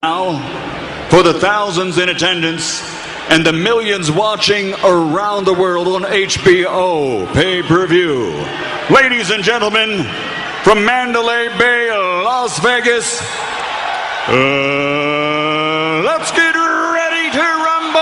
Now, for the thousands in attendance and the millions watching around the world on HBO pay-per-view, ladies and gentlemen, from Mandalay Bay, Las Vegas, let's get ready to rumble!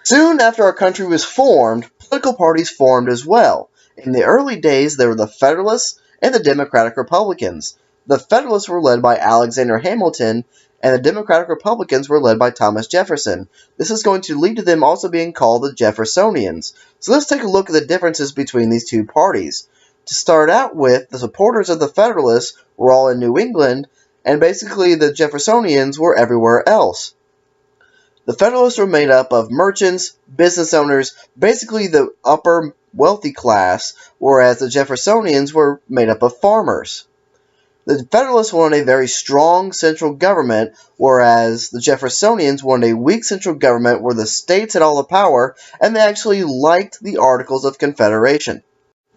Soon after our country was formed, political parties formed as well. In the early days, there were the Federalists and the Democratic Republicans. The Federalists were led by Alexander Hamilton, and the Democratic Republicans were led by Thomas Jefferson. This is going to lead to them also being called the Jeffersonians. So let's take a look at the differences between these two parties. To start out with, the supporters of the Federalists were all in New England, and basically the Jeffersonians were everywhere else. The Federalists were made up of merchants, business owners, basically the upper wealthy class, whereas the Jeffersonians were made up of farmers. The Federalists wanted a very strong central government, whereas the Jeffersonians wanted a weak central government where the states had all the power, and they actually liked the Articles of Confederation.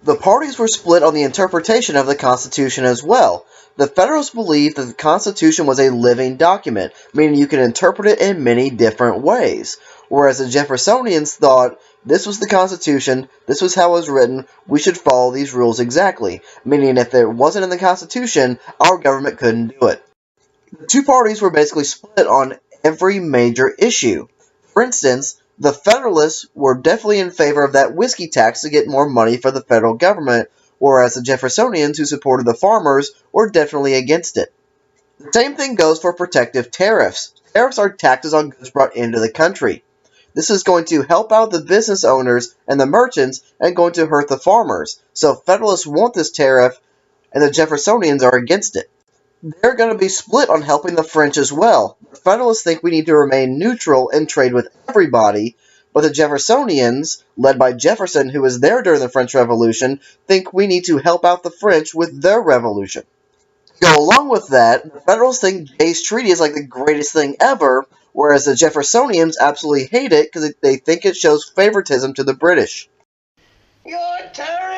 The parties were split on the interpretation of the Constitution as well. The Federalists believed that the Constitution was a living document, meaning you can interpret it in many different ways, whereas the Jeffersonians thought this was the Constitution, this was how it was written, we should follow these rules exactly, meaning if it wasn't in the Constitution, our government couldn't do it. The two parties were basically split on every major issue. For instance, the Federalists were definitely in favor of that whiskey tax to get more money for the federal government, whereas the Jeffersonians, who supported the farmers, were definitely against it. The same thing goes for protective tariffs. Tariffs are taxes on goods brought into the country. This is going to help out the business owners and the merchants and going to hurt the farmers. So Federalists want this tariff, and the Jeffersonians are against it. They're going to be split on helping the French as well. The Federalists think we need to remain neutral and trade with everybody, but the Jeffersonians, led by Jefferson, who was there during the French Revolution, think we need to help out the French with their revolution. To go along with that, the Federalists think Jay's Treaty is like the greatest thing ever, whereas the Jeffersonians absolutely hate it because they think it shows favoritism to the British. You're terrible!